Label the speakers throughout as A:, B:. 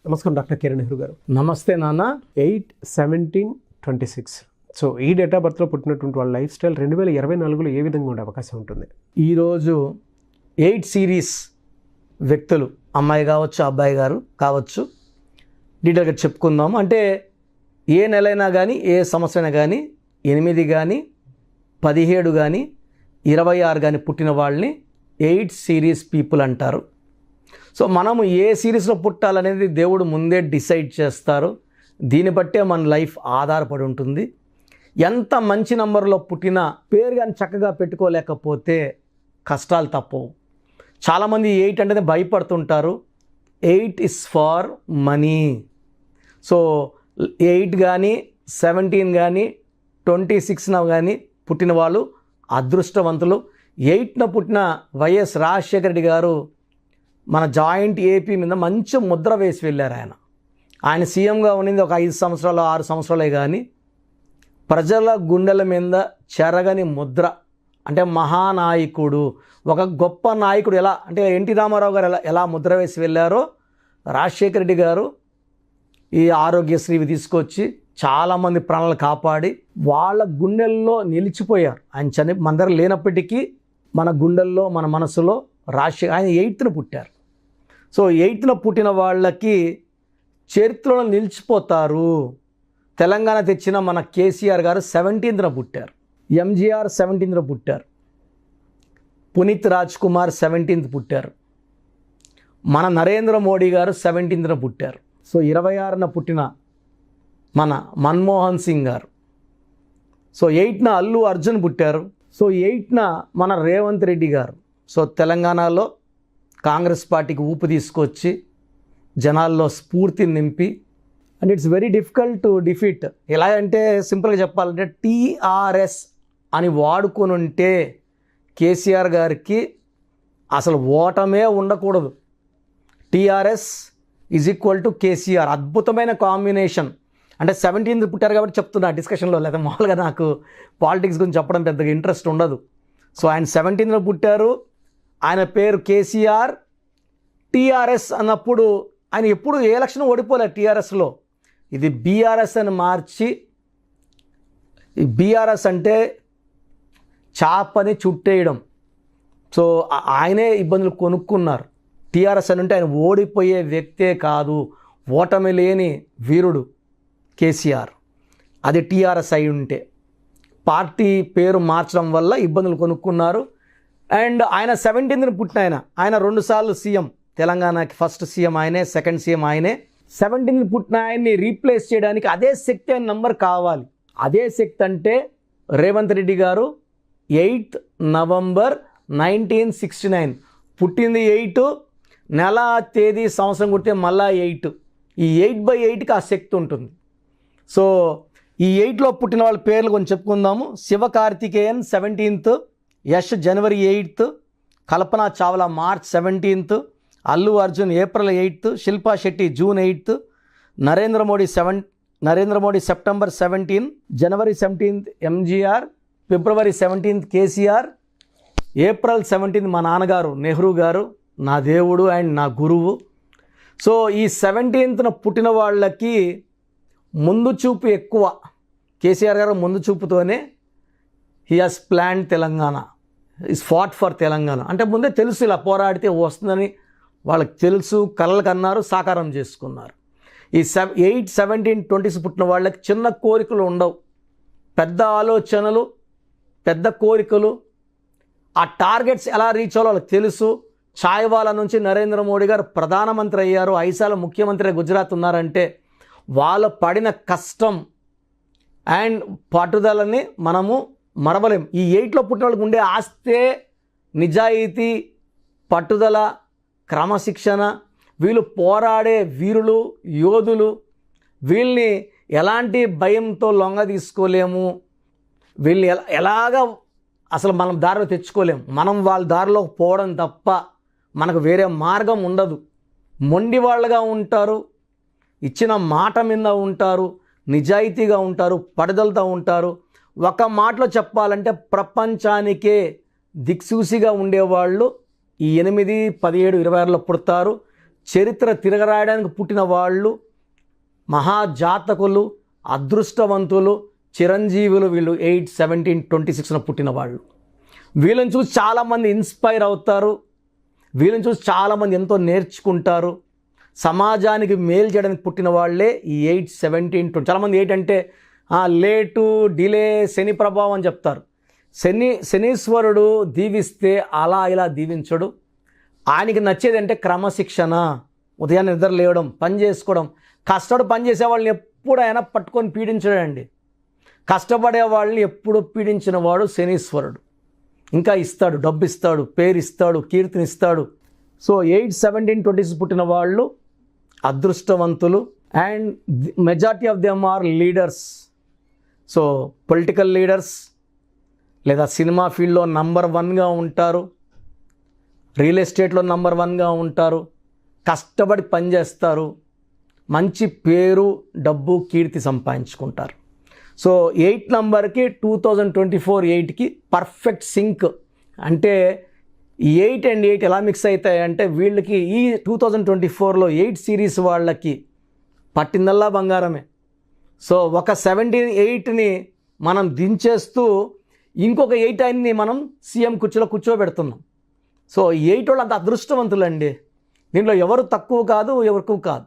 A: నమస్కారం డాక్టర్ కిరణ్ నెహ్రూ గారు.
B: నమస్తే నాన్న.
A: 8/17/26. సో ఈ డేట్ ఆఫ్ బర్త్లో పుట్టినటువంటి వాళ్ళ లైఫ్ స్టైల్ 2024లో ఏ విధంగా ఉండే అవకాశం ఉంటుంది?
B: ఈరోజు 8 సిరీస్ వ్యక్తులు, అమ్మాయి కావచ్చు అబ్బాయి గారు కావచ్చు, డీటెయిల్గా చెప్పుకుందాము. అంటే ఏ నెలైనా కానీ ఏ సంవత్సరం కానీ 8 కానీ 17 కానీ 26 కానీ పుట్టిన వాళ్ళని 8 సిరీస్ పీపుల్ అంటారు. సో మనము ఏ సిరీస్లో పుట్టాలనేది దేవుడు ముందే డిసైడ్ చేస్తారు. దీన్ని బట్టే మన లైఫ్ ఆధారపడి ఉంటుంది. ఎంత మంచి నంబర్లో పుట్టినా పేరు కానీ చక్కగా పెట్టుకోలేకపోతే కష్టాలు తప్పవు. చాలామంది 8 అంటేనే భయపడుతుంటారు. 8 ఇస్ ఫార్ మనీ. సో 8 కానీ 17 కానీ 26న కానీ పుట్టిన వాళ్ళు అదృష్టవంతులు. 8న పుట్టిన వైఎస్ రాజశేఖర రెడ్డి గారు మన జాయింట్ ఏపీ మీద మంచి ముద్ర వేసి వెళ్ళారు. ఆయన సీఎంగా ఉన్నది ఒక 5 సంవత్సరాలు 6 సంవత్సరాలే కానీ ప్రజల గుండెల మీద చెరగని ముద్ర. అంటే మహానాయకుడు, ఒక గొప్ప నాయకుడు ఎలా అంటే ఎన్టీ రామారావు గారు ఎలా ముద్ర వేసి వెళ్ళారో రాజశేఖర రెడ్డి గారు ఈ ఆరోగ్యశ్రీవి తీసుకొచ్చి చాలామంది ప్రాణాలు కాపాడి వాళ్ళ గుండెల్లో నిలిచిపోయారు. ఆయన మన దగ్గర లేనప్పటికీ మన గుండెల్లో మన మనసులో ఆయన 8న పుట్టారు. సో 8న పుట్టిన వాళ్ళకి చరిత్రలో నిలిచిపోతారు. తెలంగాణ తెచ్చిన మన కేసీఆర్ గారు 17న పుట్టారు. ఎంజీఆర్ 17న పుట్టారు. పునీత్ రాజ్ కుమార్ 17th పుట్టారు. మన నరేంద్ర మోడీ గారు 17న పుట్టారు. సో 26న పుట్టిన మన మన్మోహన్ సింగ్ గారు. సో 8న అల్లు అర్జున్ పుట్టారు. సో 8న మన రేవంత్ రెడ్డి గారు. సో తెలంగాణలో కాంగ్రెస్ పార్టీకి ఊపు తీసుకొచ్చి జనాల్లో స్ఫూర్తిని నింపి, and it's very difficult to defeat. ఎలా అంటే సింపుల్గా చెప్పాలంటే టీఆర్ఎస్ అని వాడుకొని ఉంటే కేసీఆర్ గారికి అసలు ఓటమే ఉండకూడదు. TRS is equal to KCR. అద్భుతమైన కాంబినేషన్. అంటే 17th పుట్టారు కాబట్టి చెప్తున్నా డిస్కషన్లో, లేదా మామూలుగా నాకు పాలిటిక్స్ గురించి చెప్పడం పెద్దగా ఇంట్రెస్ట్ ఉండదు. సో ఆయన 17th పుట్టారు. ఆయన పేరు కేసీఆర్. టీఆర్ఎస్ అన్నప్పుడు ఆయన ఎప్పుడు ఏ ఎలక్షన్ ఓడిపోలేదు టీఆర్ఎస్లో. ఇది బీఆర్ఎస్ అని మార్చి, ఈ బీఆర్ఎస్ అంటే చాపని చుట్టేయడం. సో ఆయనే ఇబ్బందులు కొనుక్కున్నారు. టీఆర్ఎస్ అని అంటే ఆయన ఓడిపోయే వ్యక్తే కాదు, ఓటమి లేని వీరుడు కేసీఆర్. అది టీఆర్ఎస్ అయి ఉంటే పార్టీ పేరు మార్చడం వల్ల ఇబ్బందులు కొనుక్కున్నారు. అండ్ ఆయన 17th పుట్టిన ఆయన 2 సార్లు సీఎం. తెలంగాణకి ఫస్ట్ సీఎం ఆయనే, సెకండ్ సీఎం ఆయనే. 17th పుట్టిన ఆయన్ని రీప్లేస్ చేయడానికి అదే శక్తి అనే నంబర్ కావాలి. అదే శక్తి అంటే రేవంత్ రెడ్డి గారు 8th November 1969 పుట్టింది. 8 నెల తేదీ సంవత్సరం కుడితే మళ్ళా 8. ఈ 8/8కి ఆ శక్తి ఉంటుంది. సో ఈ 8లో పుట్టిన వాళ్ళ పేర్లు కొంచెం చెప్పుకుందాము. Sivakarthikeyan 17th, Yash January 8th, Kalpana Chawla March 17th, Allu Arjun April 8th, Shilpa Shetty June 8th, Narendra Modi September 17, January 17th MGR, February 17th KCR, April 17th మా నాన్నగారు నెహ్రూ గారు, నా దేవుడు అండ్ నా గురువు. సో ఈ 17th పుట్టిన వాళ్ళకి ముందు చూపు ఎక్కువ. కేసీఆర్ గారు ముందు చూపుతోనే he has plan Telangana, is fought for Telangana. అంటే ముందే తెలుసు ఇలా పోరాడితే వస్తుందని వాళ్ళకి తెలుసు, కలలకు అన్నారు, సాకారం చేసుకున్నారు. ఈ 8, 17, 20 పుట్టిన వాళ్ళకి చిన్న కోరికలు ఉండవు, పెద్ద ఆలోచనలు, పెద్ద కోరికలు. ఆ టార్గెట్స్ ఎలా రీచ్ అవ్వాలో వాళ్ళకి తెలుసు. ఛాయ్వాలా నుంచి నరేంద్ర మోడీ గారు ప్రధానమంత్రి అయ్యారు, 5 సార్లు ముఖ్యమంత్రి గుజరాత్ ఉన్నారంటే వాళ్ళు పడిన కష్టం అండ్ పట్టుదలని మనము మరవలేం. ఈ 8లో పుట్టిన వాళ్ళకి ఉండే ఆస్తే నిజాయితీ, పట్టుదల, క్రమశిక్షణ. వీళ్ళు పోరాడే వీరులు, యోధులు. వీళ్ళని ఎలాంటి భయంతో లొంగ తీసుకోలేము. వీళ్ళని ఎలాగా అసలు మనం దారిలో తెచ్చుకోలేము. మనం వాళ్ళ దారిలో పోవడం తప్ప మనకు వేరే మార్గం ఉండదు. మొండి వాళ్ళగా ఉంటారు, ఇచ్చిన మాట మీద ఉంటారు, నిజాయితీగా ఉంటారు, పట్టుదలతో ఉంటారు. ఒక మాటలో చెప్పాలంటే ప్రపంచానికే దిక్సూసిగా ఉండేవాళ్ళు ఈ 8, 17, 26లో పుడతారు. చరిత్ర తిరగరాయడానికి పుట్టిన వాళ్ళు, మహాజాతకులు, అదృష్టవంతులు, చిరంజీవులు వీళ్ళు 8, 17, 26న పుట్టిన వాళ్ళు. వీళ్ళని చూసి చాలామంది ఇన్స్పైర్ అవుతారు, వీళ్ళని చూసి చాలామంది ఎంతో నేర్చుకుంటారు. సమాజానికి మేలు చేయడానికి పుట్టిన వాళ్ళే ఈ 8, 17, 20. చాలామంది 8 అంటే లేటు, డిలే, శని ప్రభావం అని చెప్తారు. శనీశ్వరుడు దీవిస్తే అలా ఇలా దీవించడు. ఆయనకి నచ్చేది అంటే క్రమశిక్షణ, ఉదయాన్నే నిద్ర లేవడం, పని చేసుకోవడం. కష్టపడి పని చేసే వాళ్ళని ఎప్పుడైనా పట్టుకొని పీడించడండి. కష్టపడే వాళ్ళని ఎప్పుడు పీడించిన వాడు శనీశ్వరుడు. ఇంకా ఇస్తాడు, డబ్బు ఇస్తాడు, పేరు ఇస్తాడు, కీర్తిని ఇస్తాడు. సో 8, 17, 20 పుట్టిన వాళ్ళు అదృష్టవంతులు. And majority of them are leaders. So political leaders లేదా సినిమా ఫీల్డ్లో నంబర్ 1గా ఉంటారు, రియల్ ఎస్టేట్లో నంబర్ 1గా ఉంటారు, కష్టపడి పనిచేస్తారు, మంచి పేరు, డబ్బు, కీర్తి సంపాదించుకుంటారు. సో 8 నంబర్కి 2024 8కి పర్ఫెక్ట్ సింక్. అంటే 8 and 8 ఎలా మిక్స్ అవుతాయి అంటే వీళ్ళకి ఈ 2024లో 8 సిరీస్ వాళ్ళకి పట్టిందల్లా బంగారమే. సో ఒక 78ని మనం దించేస్తూ ఇంకొక 8ని మనం సీఎం కుర్చీలో కూర్చోబెడుతున్నాం. సో 8 వాళ్ళు అంత అదృష్టవంతులండి. దీంట్లో ఎవరు తక్కువ కాదు, ఎవరు ఎక్కువ కాదు.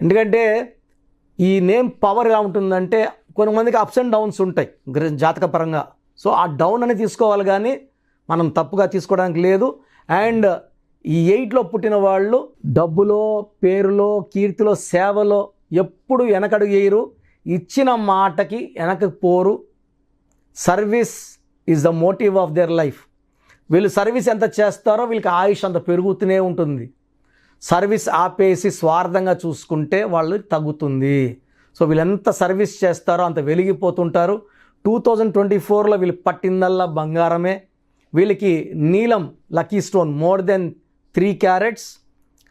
B: ఎందుకంటే ఈ నేమ్ పవర్ ఎలా ఉంటుందంటే కొంతమందికి అప్స్ అండ్ డౌన్స్ ఉంటాయి జాతకపరంగా. సో ఆ డౌన్ అని తీసుకోవాలి కానీ మనం తప్పుగా తీసుకోవడానికి లేదు. అండ్ ఈ 8లో పుట్టిన వాళ్ళు డబ్బులో, పేరులో, కీర్తిలో, సేవలో ఎప్పుడు వెనకడుగు వేయరు, ఇచ్చిన మాటకి వెనక్కి పోరు. Service is the motive of their life. వీళ్ళు సర్వీస్ ఎంత చేస్తారో వీళ్ళకి ఆయుష్ అంత పెరుగుతూనే ఉంటుంది. సర్వీస్ ఆపేసి స్వార్థంగా చూసుకుంటే వాళ్ళు తగ్గుతుంది. సో వీళ్ళు ఎంత సర్వీస్ చేస్తారో అంత వెలిగిపోతుంటారు. 2024లో వీళ్ళు పట్టిందల్లా బంగారమే. వీళ్ళకి నీలం lucky stone more than 3 carats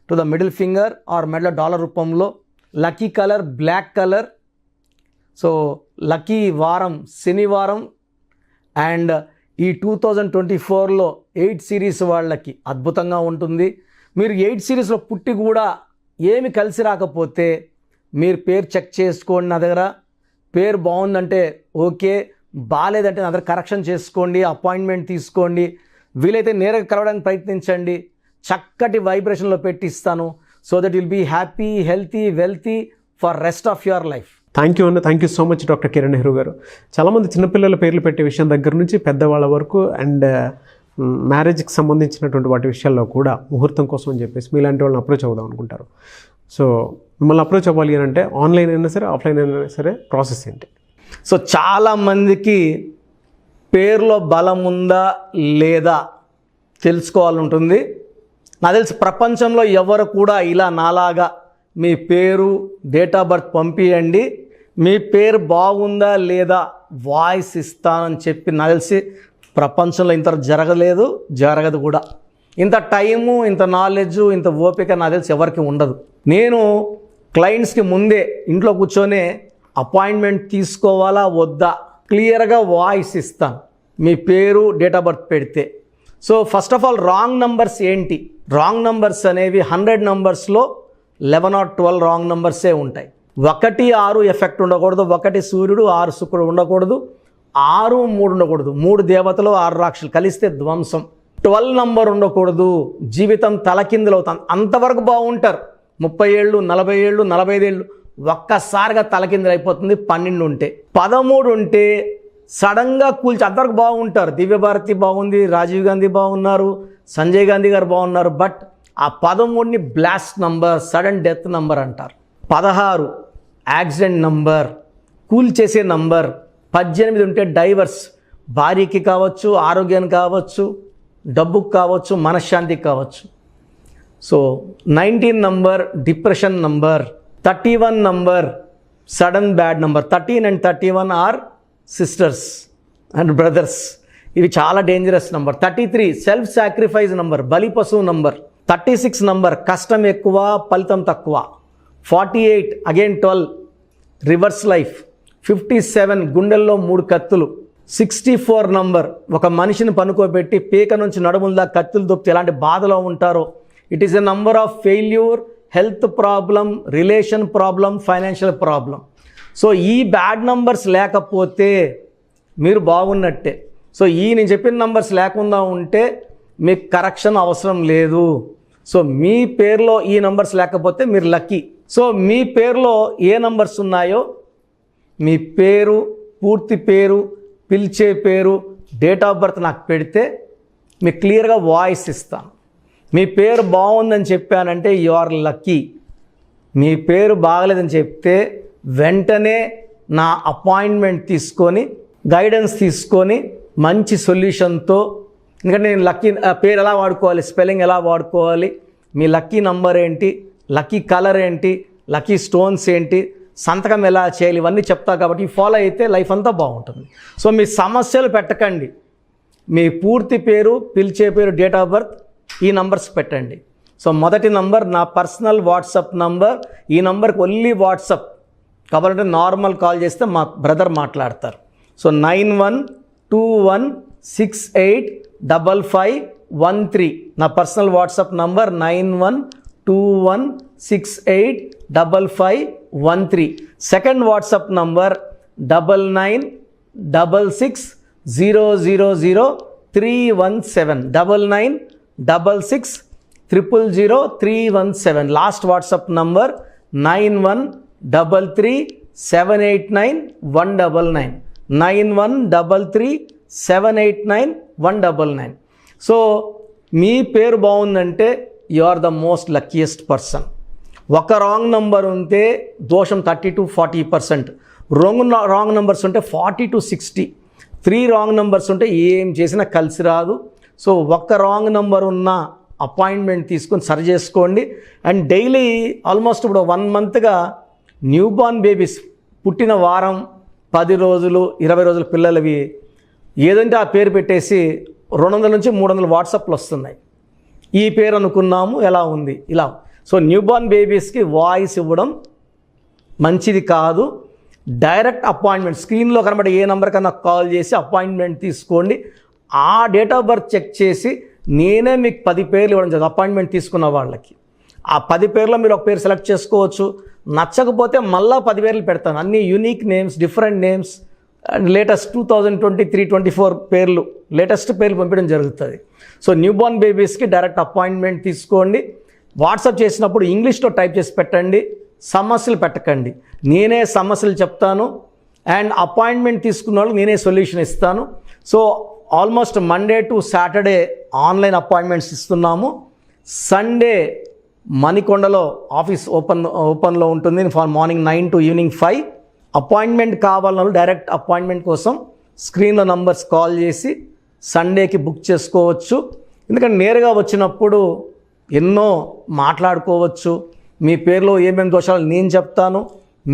B: to the middle finger or మెడల డాలర్ రూపంలో. Lucky colour black colour. So lucky వారం శనివారం. అండ్ ఈ 2024లో 8 సిరీస్ వాళ్ళకి అద్భుతంగా ఉంటుంది. మీరు 8 సిరీస్లో పుట్టి కూడా ఏమి కలిసి రాకపోతే మీరు పేరు చెక్ చేసుకోండి. నా దగ్గర పేరు బాగుందంటే ఓకే, బాగాలేదంటే నా దగ్గర కరెక్షన్ చేసుకోండి, అపాయింట్మెంట్ తీసుకోండి. వీలైతే నేరుగా కలవడానికి ప్రయత్నించండి. చక్కటి వైబ్రేషన్లో పెట్టి ఇస్తాను. So that will be happy, healthy, wealthy for rest of your life.
A: Thank you అన్న. Thank you so much doctor Kiran Nehru గారు. చాలామంది చిన్నపిల్లల పేర్లు పెట్టే విషయం దగ్గర నుంచి పెద్దవాళ్ళ వరకు అండ్ మ్యారేజ్కి సంబంధించినటువంటి వాటి విషయాల్లో కూడా ముహూర్తం కోసం అని చెప్పేసి మీలాంటి వాళ్ళని అప్రోచ్ అవుదాం అనుకుంటారు. సో మిమ్మల్ని అప్రోచ్ అవ్వాలి అని అంటే ఆన్లైన్ అయినా సరే, ఆఫ్లైన్ అయినా సరే ప్రాసెస్ ఏంటి?
B: సో చాలామందికి పేరులో బలం ఉందా లేదా తెలుసుకోవాలని ఉంటుంది. నాకు తెలిసి ప్రపంచంలో ఎవరు కూడా ఇలా నాలాగా మీ పేరు, డేట్ ఆఫ్ బర్త్ పంపియండి, మీ పేరు బాగుందా లేదా వాయిస్ ఇస్తానని చెప్పి నాకు తెలిసి ప్రపంచంలో ఇంత జరగదు కూడా. ఇంత టైము, ఇంత నాలెడ్జు, ఇంత ఓపిక నాకు తెలిసి ఎవరికి ఉండదు. నేను క్లయింట్స్కి ముందే ఇంట్లో కూర్చొని అపాయింట్మెంట్ తీసుకోవాలా వద్దా క్లియర్గా వాయిస్ ఇస్తాను మీ పేరు, డేట్ ఆఫ్ బర్త్ పెడితే. So first of all wrong numbers ఏంటి? రాంగ్ నంబర్స్ అనేవి 100 నంబర్స్లో 11 or 12 రాంగ్ నంబర్సే ఉంటాయి. 1, 6 ఎఫెక్ట్ ఉండకూడదు. 1 సూర్యుడు, 6 శుక్రుడు ఉండకూడదు. 6, 3 ఉండకూడదు. 3 దేవతలు, 6 రాక్షసులు కలిస్తే ధ్వంసం. 12 నంబర్ ఉండకూడదు. జీవితం తలకిందులు అవుతాం. అంతవరకు బాగుంటారు. 30 ఏళ్ళు, 40 ఏళ్ళు, 45 ఏళ్ళు ఒక్కసారిగా తలకిందులు అయిపోతుంది 12 ఉంటే. 13 ఉంటే సడన్గా కూల్చి అంతవరకు బాగుంటారు. దివ్యభారతి బాగుంది, రాజీవ్ గాంధీ బాగున్నారు, సంజయ్ గాంధీ గారు బాగున్నారు. బట్ ఆ 13ని blast number, sudden death number అంటారు. 16 యాక్సిడెంట్ నంబర్, కూల్ చేసే నంబర్. 18 ఉంటే డైవర్స్, భార్యకి కావచ్చు, ఆరోగ్యానికి కావచ్చు, డబ్బుకు కావచ్చు, మనశ్శాంతికి కావచ్చు. So 19 number depression number. 31 number sudden bad number. 13 and 31 are sisters and brothers. ఇవి చాలా dangerous number. 33 self sacrifice number, బలి పశువు నంబర్. 36 నంబర్ కష్టం ఎక్కువ, ఫలితం తక్కువ. 48 అగైన్ 12 రివర్స్ లైఫ్. 57 గుండెల్లో 3 కత్తులు. 64 నంబర్ ఒక మనిషిని పనుకోబెట్టి పీక నుంచి నడుముల దాకా కత్తులు దొప్పితే ఎలాంటి బాధలో ఉంటారో it is a number of failure, health problem, relation problem, financial problem. So ఈ బ్యాడ్ నంబర్స్ లేకపోతే మీరు బాగున్నట్టే. సో నేను చెప్పిన నంబర్స్ లేకుండా ఉంటే మీకు కరెక్షన్ అవసరం లేదు. సో మీ పేరులో ఈ నంబర్స్ లేకపోతే మీరు లక్కీ. సో మీ పేరులో ఏ నంబర్స్ ఉన్నాయో మీ పేరు, పూర్తి పేరు, పిలిచే పేరు, డేట్ ఆఫ్ బర్త్ నాకు పెడితే మీకు క్లియర్గా వాయిస్ ఇస్తాను. మీ పేరు బాగుందని చెప్పానంటే యు ఆర్ లక్కీ. మీ పేరు బాగలేదని చెప్తే వెంటనే నా అపాయింట్మెంట్ తీసుకొని గైడెన్స్ తీసుకొని మంచి సొల్యూషన్తో, ఎందుకంటే నేను లక్కీ పేరు ఎలా వాడుకోవాలి, స్పెల్లింగ్ ఎలా వాడుకోవాలి, మీ లక్కీ నంబర్ ఏంటి, లక్కీ కలర్ ఏంటి, లక్కీ స్టోన్స్ ఏంటి, సంతకం ఎలా చేయాలి, ఇవన్నీ చెప్తా కాబట్టి ఫాలో అయితే లైఫ్ అంతా బాగుంటుంది. సో మీ సమస్యలు పెట్టకండి. మీ పూర్తి పేరు, పిలిచే పేరు, డేట్ ఆఫ్ బర్త్, ఈ నంబర్స్ పెట్టండి. సో మొదటి నంబర్ నా పర్సనల్ వాట్సాప్ నంబర్. ఈ నంబర్కి ఓన్లీ వాట్సాప్, కాబట్టి నార్మల్ కాల్ చేస్తే మా బ్రదర్ మాట్లాడతారు. సో 9121685513 నా personal WhatsApp number 9121685513. Second WhatsApp number 9966000317 9966000317. Last WhatsApp number 9133789199 9133789199. So మీ పేరు బాగుందంటే you are the most luckiest person. ఒక రాంగ్ నంబర్ ఉంటే దోషం 30 to 40%, రాంగ్ నంబర్స్ ఉంటే 40 to 60, 3 రాంగ్ నంబర్స్ ఉంటే ఏం చేసినా కలిసి రాదు. సో ఒక్క రాంగ్ నంబర్ ఉన్న అపాయింట్మెంట్ తీసుకొని సరి చేసుకోండి. అండ్ డైలీ ఆల్మోస్ట్ ఇప్పుడు 1 మంత్గా న్యూ బార్న్ బేబీస్ పుట్టిన వారం, 10 రోజులు, 20 రోజుల పిల్లలవి ఏదంటే ఆ పేరు పెట్టేసి 200 నుంచి 300 వాట్సాప్లు వస్తున్నాయి. ఈ పేరు అనుకున్నాము, ఎలా ఉంది, ఇలా. సో న్యూ బార్న్ బేబీస్కి వాయిస్ ఇవ్వడం మంచిది కాదు. డైరెక్ట్ అపాయింట్మెంట్, స్క్రీన్లో కనబడే ఏ నెంబర్ కన్నా కాల్ చేసి అపాయింట్మెంట్ తీసుకోండి. ఆ డేట్ ఆఫ్ బర్త్ చెక్ చేసి నేనే మీకు 10 పేర్లు ఇవ్వడం జరుగుతుంది అపాయింట్మెంట్ తీసుకున్న వాళ్ళకి. ఆ 10 పేర్లో మీరు ఒక పేరు సెలెక్ట్ చేసుకోవచ్చు. నచ్చకపోతే మళ్ళీ 10 పేర్లు పెడతాను, అన్ని unique names, different names, and latest 2023-24 పేర్లు, లేటెస్ట్ పేర్లు పంపించడం జరుగుతుంది. సో న్యూ బార్న్ బేబీస్కి డైరెక్ట్ అపాయింట్మెంట్ తీసుకోండి. వాట్సాప్ చేసినప్పుడు ఇంగ్లీష్లో టైప్ చేసి పెట్టండి, సమస్యలు పెట్టకండి. నేనే సమస్యలు చెప్తాను అండ్ అపాయింట్మెంట్ తీసుకున్న వాళ్ళకి నేనే సొల్యూషన్ ఇస్తాను. So almost Monday to Saturday online appointments ఇస్తున్నాము. సండే మణికొండలో ఆఫీస్ ఓపెన్లో ఉంటుంది మార్నింగ్ 9 to ఈవినింగ్ 5. అపాయింట్మెంట్ కావాలన్న వాళ్ళు డైరెక్ట్ అపాయింట్మెంట్ కోసం స్క్రీన్లో నంబర్స్ కాల్ చేసి సండేకి బుక్ చేసుకోవచ్చు. ఎందుకంటే నేరుగా వచ్చినప్పుడు ఎన్నో మాట్లాడుకోవచ్చు. మీ పేరులో ఏమేమి దోషాలు నేను చెప్తాను,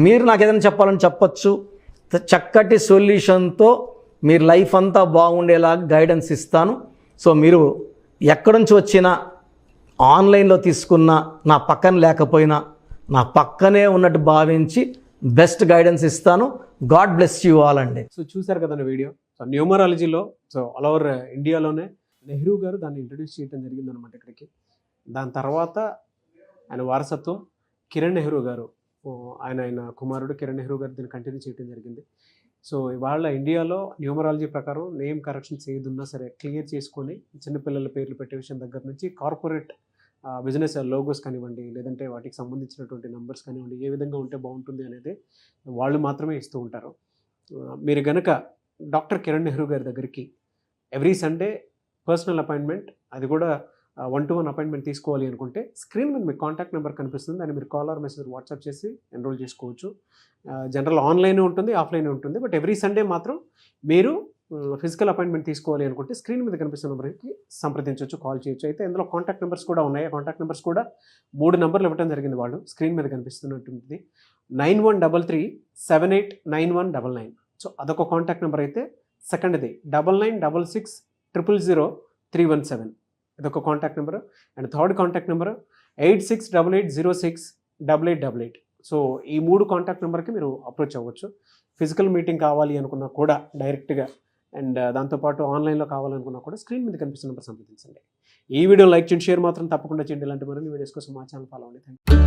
B: మీరు నాకు ఏదైనా చెప్పాలని చెప్పచ్చు. చక్కటి సొల్యూషన్తో మీరు లైఫ్ అంతా బాగుండేలాగా గైడెన్స్ ఇస్తాను. సో మీరు ఎక్కడి నుంచి వచ్చినా, ఆన్లైన్లో తీసుకున్న, నా పక్కన లేకపోయినా నా పక్కనే ఉన్నట్టు భావించి బెస్ట్ గైడెన్స్ ఇస్తాను. గాడ్ బ్లెస్ యూ ఆల్ అండి.
A: సో చూశారు కదండి వీడియో. సో న్యూమరాలజీలో సో ఆల్ ఓవర్ ఇండియాలోనే నెహ్రూ గారు దాన్ని ఇంట్రడ్యూస్ చేయడం జరిగిందనమాట ఇక్కడికి. దాని తర్వాత ఆయన వారసత్వం కిరణ్ నెహ్రూ గారు, ఆయన కుమారుడు కిరణ్ నెహ్రూ గారు దీన్ని కంటిన్యూ చేయడం జరిగింది. సో ఇవాళ ఇండియాలో న్యూమరాలజీ ప్రకారం నేమ్ కరెక్షన్స్ ఏదున్నా సరే క్లియర్ చేసుకొని చిన్నపిల్లల పేర్లు పెట్టే విషయం దగ్గర నుంచి కార్పొరేట్ బిజినెస్ లోగోస్ కానివ్వండి, లేదంటే వాటికి సంబంధించినటువంటి నెంబర్స్ కానివ్వండి, ఏ విధంగా ఉంటే బాగుంటుంది అనేది వాళ్ళు మాత్రమే ఇస్తూ ఉంటారు. మీరు కనుక డాక్టర్ కిరణ్ నెహ్రూ గారి దగ్గరికి ఎవ్రీ సండే పర్సనల్ అపాయింట్మెంట్, అది కూడా 1-to-1 అపాయింట్మెంట్ తీసుకోవాలి అనుకుంటే స్క్రీన్ మీద మీకు కాంటాక్ట్ నెంబర్ కనిపిస్తుంది, దాన్ని మీరు కాల్ ఆర్ మెసేజ్ వాట్సాప్ చేసి ఎన్రోల్ చేసుకోవచ్చు. జనరల్ ఆన్లైన్ ఉంటుంది, ఆఫ్లైన్ ఉంటుంది. బట్ ఎవ్రీ సండే మాత్రం మీరు ఫిజికల్ అపాయింట్మెంట్ తీసుకోవాలి అనుకుంటే స్క్రీన్ మీద కనిపిస్తున్న నెంబర్కి సంప్రదించవచ్చు, కాల్ చేయొచ్చు. అయితే ఇందులో కాంటాక్ట్ నెంబర్స్ కూడా ఉన్నాయి. కాంటాక్ట్ నెంబర్స్ కూడా 3 నెంబర్లు ఇవ్వడం జరిగింది. వాళ్ళు స్క్రీన్ మీద కనిపిస్తున్నటువంటి 9133789199. సో అదొక కాంటాక్ట్ నెంబర్ అయితే. సెకండ్ది 9966000317, ఇదొక contact number. And third contact number 8688068888. So ఈ 3 కాంటాక్ట్ నెంబర్కి మీరు అప్రోచ్ అవ్వచ్చు. ఫిజికల్ మీటింగ్ కావాలి అనుకున్నా కూడా డైరెక్ట్గా, అండ్ దాంతోపాటు ఆన్లైన్లో కావాలనుకున్నా కూడా స్క్రీన్ మీద కనిపిస్తున్న నెంబర్ సంప్రదించండి. ఈ వీడియో లైక్ చేయండి, షేర్ మాత్రం తప్పకుండా చేయండి. ఇలాంటి మరిన్ని వీడియోస్ కోసం మా ఛానల్ ఫాలో అవ్వండి. Thank you.